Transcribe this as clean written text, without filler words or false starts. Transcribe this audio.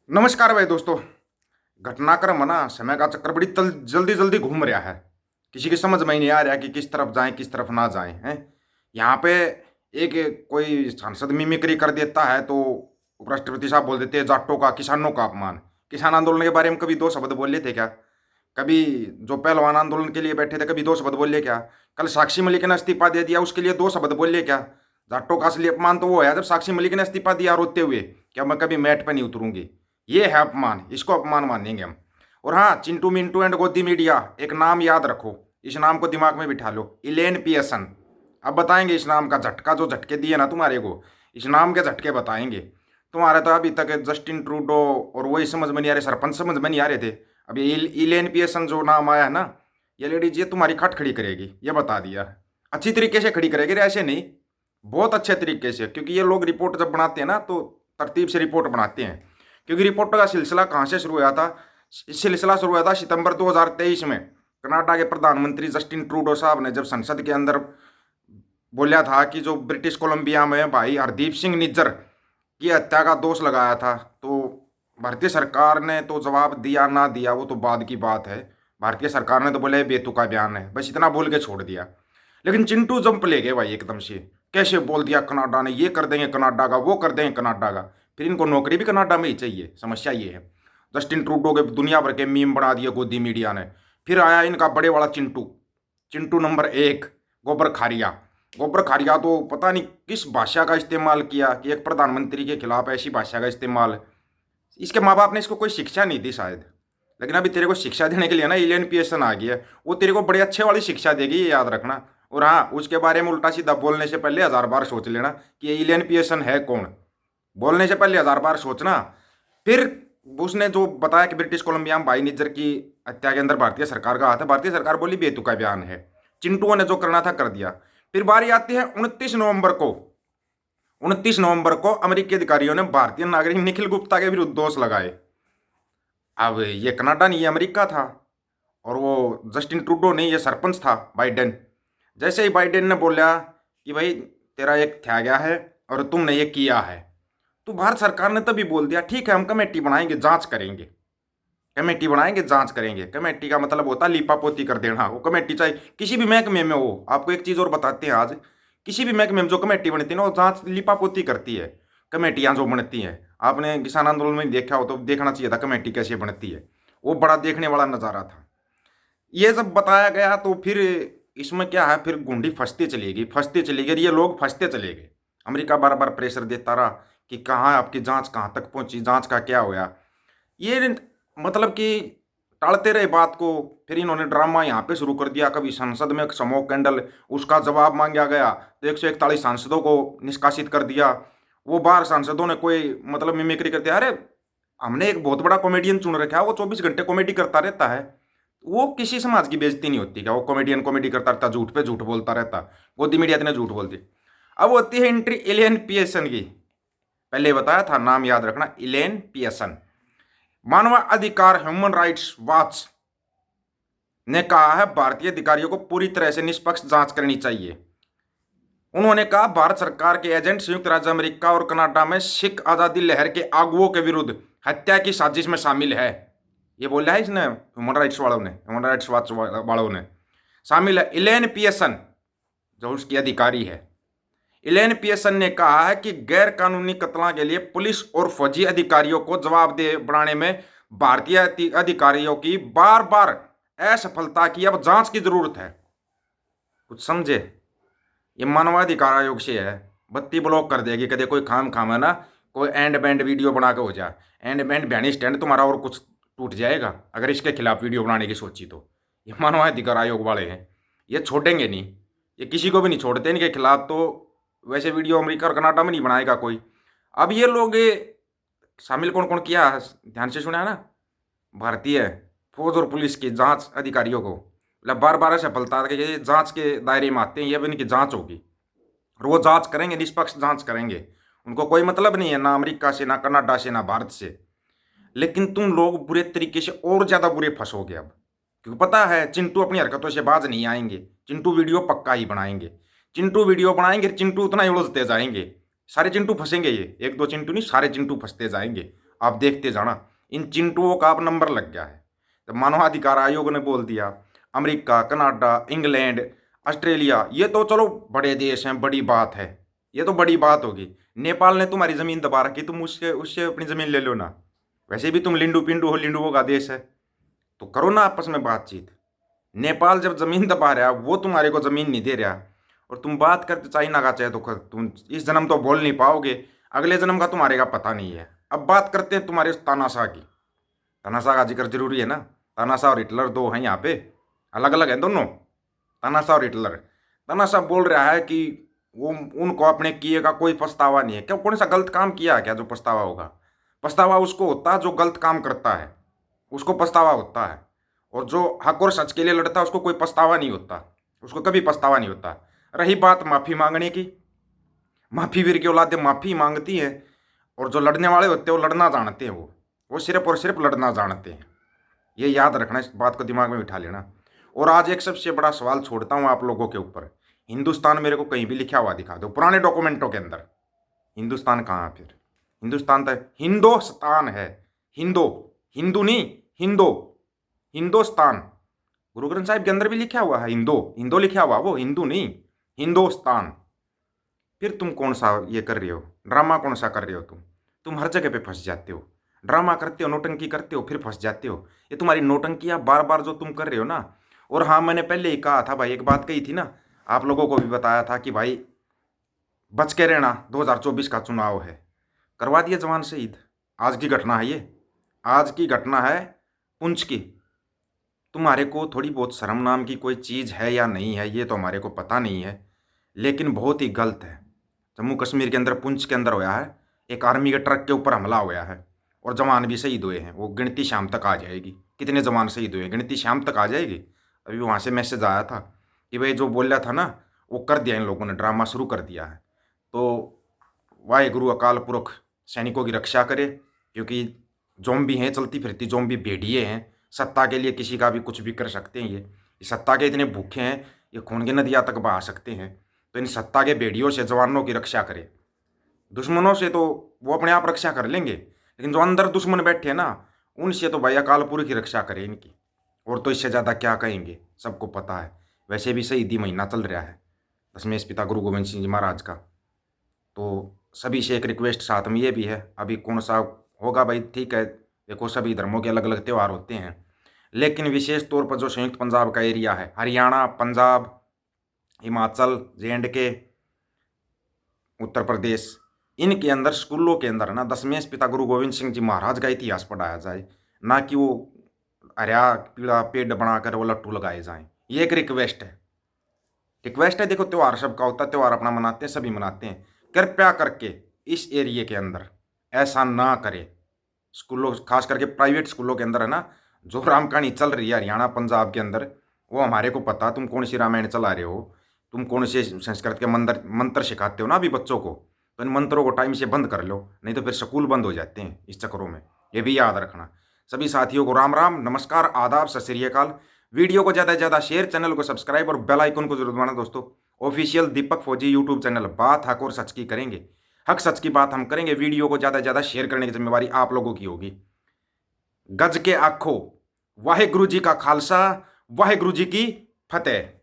नमस्कार भाई दोस्तों। घटनाक्रम है ना, समय का चक्कर बड़ी जल्दी जल्दी घूम रहा है। किसी की समझ में ही नहीं आ रहा कि किस तरफ जाएं किस तरफ ना जाएं हैं। यहाँ पे एक कोई सांसद मिमिक्री कर देता है तो उपराष्ट्रपति साहब बोल देते हैं जाटों का किसानों का अपमान। किसान आंदोलन के बारे में कभी दो शब्द बोले थे क्या? कभी जो पहलवान आंदोलन के लिए बैठे थे कभी दो शब्द बोले क्या? कल साक्षी मलिक ने इस्तीफा दे दिया, उसके लिए दो शब्द बोले क्या? जाटों का असली अपमान तो वो है जब साक्षी मलिक ने इस्तीफा दिया रोते हुए क्या मैं कभी मैट पे नहीं उतरूंगी। ये है अपमान, इसको अपमान मानेंगे हम। और हाँ, चिंटू मिंटू एंड गोदी मीडिया, एक नाम याद रखो, इस नाम को दिमाग में बिठा लो, इलेन पियर्सन। अब बताएंगे इस नाम का झटका, जो झटके दिए ना तुम्हारे को, इस नाम के झटके बताएंगे। तुम्हारे तो अभी तक जस्टिन ट्रूडो और वही समझ में नहीं आ रहे, सरपंच समझ में नहीं आ रहे थे। अब ये इलेन पियर्सन जो नाम आया है ना, ये लेडीज ये तुम्हारी खट खड़ी करेगी, ये बता दिया। अच्छी तरीके से खड़ी करेगी, ऐसे नहीं, बहुत अच्छे तरीके से, क्योंकि ये लोग रिपोर्ट जब बनाते हैं ना तो तरतीब से रिपोर्ट बनाते हैं। क्योंकि रिपोर्ट का सिलसिला कहाँ से शुरू हुआ था? सिलसिला शुरू हुआ था सितंबर 2023 में। कनाडा के प्रधानमंत्री जस्टिन ट्रूडो साहब ने जब संसद के अंदर बोला था कि जो ब्रिटिश कोलंबिया में भाई हरदीप सिंह निज्जर की हत्या का दोष लगाया था, तो भारतीय सरकार ने तो जवाब दिया ना दिया वो तो बाद की बात है। भारतीय सरकार ने तो बोले बेतुका बयान है, बस इतना बोल के छोड़ दिया। लेकिन चिंटू जंप ले गए भाई एकदम से। कैसे बोल दिया कनाडा ने ये कर देंगे कनाडा का, वो कर देंगे कनाडा का। फिर इनको नौकरी भी कनाडा में ही चाहिए, समस्या ये है। जस्टिन ट्रूडो के दुनिया भर के मीम बना दिए गोदी मीडिया ने। फिर आया इनका बड़े वाला चिंटू, चिंटू नंबर एक, गोबर खारिया। गोबर खारिया तो पता नहीं किस भाषा का इस्तेमाल किया कि एक प्रधानमंत्री के खिलाफ ऐसी भाषा का इस्तेमाल। इसके माँ बाप ने इसको कोई शिक्षा नहीं दी शायद। लेकिन अभी तेरे को शिक्षा देने के लिए ना इलेन पियर्सन आ गई है, वो तेरे को बड़े अच्छे वाली शिक्षा देगी, ये याद रखना। और हाँ, उसके बारे में उल्टा सीधा बोलने से पहले 1000 बार सोच लेना कि ये इलेन पियर्सन है कौन। बोलने से पहले 1000 बार सोचना। फिर उसने जो बताया कि ब्रिटिश कोलंबिया में भाई निज्जर की हत्या के अंदर भारतीय सरकार का हाथ है, भारतीय सरकार बोली बेतुका बयान है। चिंटुओं ने जो करना था कर दिया। फिर बारी आती है 29 नवंबर को। 29 नवंबर को अमेरिकी अधिकारियों ने भारतीय नागरिक निखिल गुप्ता के विरुद्ध दोष लगाए। अब ये कनाडा नहीं, ये अमेरिका था। और वो जस्टिन ट्रूडो नहीं, ये सरपंच था बाइडेन। जैसे ही बाइडेन ने बोला कि भाई तेरा एक थया गया है और तुमने ये किया है, तो भारत सरकार ने तभी बोल दिया ठीक है हम कमेटी बनाएंगे, जांच करेंगे। कमेटी बनाएंगे, जांच करेंगे। कमेटी का मतलब होता है लीपापोती कर देना। वो कमेटी चाहे किसी भी महकमे में हो। आपको एक चीज़ और बताते हैं आज, किसी भी महकमे में जो कमेटी बनती है ना वो जांच लीपापोती करती है। कमेटियाँ जो बनती हैं, आपने किसान आंदोलन में देखा हो तो देखना चाहिए था कमेटी कैसे बनती है। वो बड़ा देखने वाला नज़ारा था। ये जब बताया गया तो फिर इसमें क्या है, फिर गुंडी फंसती चलेगी, फंसती चलेगी, और ये लोग फंसते चले गए। अमेरिका बार बार प्रेशर देता रहा कि कहाँ आपकी जांच कहाँ तक पहुंची, जांच का क्या होया। ये मतलब कि टालते रहे बात को। फिर इन्होंने ड्रामा यहाँ पे शुरू कर दिया। कभी संसद में स्मोक कैंडल, उसका जवाब मांगा गया तो 141 सांसदों को निष्कासित कर दिया। वो बाहर सांसदों ने कोई मतलब मिमिक्री कर दिया, अरे हमने एक बहुत बड़ा कॉमेडियन चुन रखा है, वो 24 घंटे कॉमेडी करता रहता है। वो किसी समाज की बेइज्जती नहीं होती क्या? वो कॉमेडियन कॉमेडी करता रहता, झूठ पे झूठ बोलता रहता। गोदी मीडिया इतने झूठ बोलती। अब होती है एंट्री इलेन पियर्सन की। पहले बताया था, नाम याद रखना, इलेन पियर्सन। मानव अधिकार ह्यूमन राइट्स वॉच ने कहा है भारतीय अधिकारियों को पूरी तरह से निष्पक्ष जांच करनी चाहिए। उन्होंने कहा भारत सरकार के एजेंट संयुक्त राज्य अमेरिका और कनाडा में सिख आजादी लहर के आगुओं के विरुद्ध हत्या की साजिश में शामिल है। ये बोला है इसने, ह्यूमन राइट्स वालों ने, ह्यूमन राइट्स वॉच वालों ने। शामिल है इलेन पियर्सन जो उसकी अधिकारी है। इलेन पियर्सन ने कहा है कि गैर कानूनी कत्ल के लिए पुलिस और फौजी अधिकारियों को जवाबदेह बनाने में भारतीय अधिकारियों की बार बार असफलता की अब जांच की जरूरत है। कुछ समझे? ये मानवाधिकार आयोग से है, बत्ती ब्लॉक कर देगी। कदे कोई खाम खाम है ना, कोई एंड बैंड वीडियो बना के हो जाए, एंड बैंड बयानी स्टैंड तुम्हारा और कुछ टूट जाएगा अगर इसके खिलाफ वीडियो बनाने की सोची तो। ये मानवाधिकार आयोग वाले हैं, ये छोड़ेंगे नहीं, ये किसी को भी नहीं छोड़ते इनके खिलाफ। तो वैसे वीडियो अमेरिका और कनाडा में नहीं बनाएगा कोई। अब ये लोग शामिल कौन कौन किया, ध्यान से सुना है ना? भारतीय फौज और पुलिस की जांच अधिकारियों को मतलब बार बार सफलता के जांच के दायरे में आते हैं। ये भी इनकी जांच होगी और वो जांच करेंगे, निष्पक्ष जांच करेंगे। उनको कोई मतलब नहीं है ना अमेरिका से, ना कनाडा से, ना भारत से। लेकिन तुम लोग बुरे तरीके से और ज़्यादा बुरे फंसोगे अब, क्योंकि पता है चिंटू अपनी हरकतों से बाज नहीं आएंगे। चिंटू वीडियो पक्का ही बनाएंगे, चिंटू वीडियो बनाएंगे, चिंटू उतना ही उलझते जाएंगे। सारे चिंटू फंसेंगे, ये एक दो चिंटू नहीं, सारे चिंटू फंसते जाएंगे। आप देखते जाना, इन चिंटुओं का अब नंबर लग गया है। तो मानवाधिकार आयोग ने बोल दिया, अमेरिका, कनाडा, इंग्लैंड, ऑस्ट्रेलिया, ये तो चलो बड़े देश हैं, बड़ी बात है, ये तो बड़ी बात होगी। नेपाल ने तुम्हारी ज़मीन दबा रखी, तुम उससे उससे अपनी ज़मीन ले लो ना, वैसे भी तुम लिंडू पिंडू हो, लिंडुओं का देश है, तो करो ना आपस में बातचीत। नेपाल जब ज़मीन दबा रहा, वो तुम्हारे को ज़मीन नहीं दे रहा, और तुम बात करते चाइना का, चाहे तो तुम इस जन्म तो बोल नहीं पाओगे, अगले जन्म का तुम्हारे का पता नहीं है। अब बात करते हैं तुम्हारे उस तानाशाह की। तानाशाह का जिक्र जरूरी है ना, तानाशाह और हिटलर दो हैं यहाँ पे, अलग अलग हैं दोनों, तानाशाह और हिटलर। तानाशाह बोल रहा है कि वो उनको अपने किए का कोई पछतावा नहीं है। क्या कौन सा गलत काम किया है क्या जो पछतावा होगा? पछतावा उसको होता है जो गलत काम करता है, उसको पछतावा होता है। और जो हक और सच के लिए लड़ता है उसको कोई पछतावा नहीं होता, उसको कभी पछतावा नहीं होता। रही बात माफ़ी मांगने की, माफ़ी वीर की औलादें माफ़ी मांगती हैं, और जो लड़ने वाले होते हैं वो लड़ना जानते हैं, वो सिर्फ और सिर्फ लड़ना जानते हैं। ये याद रखना, इस बात को दिमाग में बिठा लेना। और आज एक सबसे बड़ा सवाल छोड़ता हूँ आप लोगों के ऊपर, हिंदुस्तान मेरे को कहीं भी लिखा हुआ दिखा दो पुराने डॉक्यूमेंटों के अंदर। हिंदुस्तान कहाँ है फिर? हिंदुस्तान तो हिंदुस्तान है, हिंदो, हिंदू नहीं, हिंदो, हिंदुस्तान। गुरु ग्रंथ साहिब के अंदर भी लिखा हुआ है हिंदो, हिंदो लिखा हुआ, वो हिंदू नहीं, हिंदुस्तान। फिर तुम कौन सा ये कर रहे हो, ड्रामा कौन सा कर रहे हो? तुम हर जगह पे फंस जाते हो, ड्रामा करते हो, नोटंकी करते हो, फिर फंस जाते हो। ये तुम्हारी नोटंकियाँ बार बार जो तुम कर रहे हो ना। और हाँ, मैंने पहले ही कहा था भाई, एक बात कही थी ना, आप लोगों को भी बताया था कि भाई बच के रहना, 2024 का चुनाव है, करवा दिए जवान शहीद। आज की घटना है ये, आज की घटना है पुंछ की। तुम्हारे को थोड़ी बहुत शर्म नाम की कोई चीज़ है या नहीं है ये तो हमारे को पता नहीं है, लेकिन बहुत ही गलत है। जम्मू कश्मीर के अंदर पुंछ के अंदर होया है, एक आर्मी के ट्रक के ऊपर हमला हुआ है और जवान भी शहीद हुए हैं। वो गिनती शाम तक आ जाएगी, कितने जवान शहीद हुए गिनती शाम तक आ जाएगी। अभी वहाँ से मैसेज आया था कि भाई जो बोल रहा था ना वो कर दिया, इन लोगों ने ड्रामा शुरू कर दिया है। तो वाहेगुरु अकाल पुरख सैनिकों की रक्षा करे, क्योंकि जोम्बी हैं, चलती फिरती जोम्बी भेड़िए हैं, सत्ता के लिए किसी का भी कुछ भी कर सकते हैं। ये सत्ता के इतने भूखे हैं, ये खून की नदियाँ तक बहा सकते हैं। तो इन सत्ता के भेड़ियों से जवानों की रक्षा करे। दुश्मनों से तो वो अपने आप रक्षा कर लेंगे, लेकिन जो अंदर दुश्मन बैठे हैं ना, उनसे तो भाई अकाल पुरख की रक्षा करे इनकी। और तो इससे ज़्यादा क्या कहेंगे, सबको पता है। वैसे भी शहीदी महीना चल रहा है दशमेश पिता गुरु गोविंद सिंह जी महाराज का। तो सभी से एक रिक्वेस्ट साथ में ये भी है, अभी कौन सा होगा भाई, ठीक है, देखो सभी धर्मों के अलग अलग त्यौहार होते हैं, लेकिन विशेष तौर पर जो संयुक्त पंजाब का एरिया है, हरियाणा, पंजाब, हिमाचल, J&K, उत्तर प्रदेश, इनके अंदर स्कूलों के अंदर ना दशमेश पिता गुरु गोविंद सिंह जी महाराज का इतिहास पढ़ाया जाए, ना कि वो हरा पीला पेड़ बनाकर वो लट्टू लगाए जाएं। ये एक रिक्वेस्ट है, रिक्वेस्ट है। देखो त्यौहार सबका होता है, त्यौहार अपना मनाते हैं, सभी मनाते हैं, कृपया करके इस एरिए के अंदर ऐसा ना करें। स्कूलों, खास करके प्राइवेट स्कूलों के अंदर है ना, जो राम कहानी चल रही है हरियाणा पंजाब के अंदर, वो हमारे को पता, तुम कौन सी रामायण चला रहे हो, तुम कौन से संस्कृत के मंत्र सिखाते हो ना अभी बच्चों को, तो इन मंत्रों को टाइम से बंद कर लो, नहीं तो फिर स्कूल बंद हो जाते हैं इस चक्करों में। ये भी याद रखना। सभी साथियों को राम राम, नमस्कार, आदाब, सत श्री अकाल। वीडियो को ज़्यादा से ज़्यादा शेयर, चैनल को सब्सक्राइब और बेल आइकन को जरूर दबाना दोस्तों। ऑफिशियल दीपक फौजी यूट्यूब चैनल, बात हक और सच की करेंगे, हक सच की बात हम करेंगे। वीडियो को ज़्यादा से ज़्यादा शेयर करने की जिम्मेवारी आप लोगों की होगी। गज के आखो, वाहे गुरु जी का खालसा, वाहे गुरु जी की फतेह।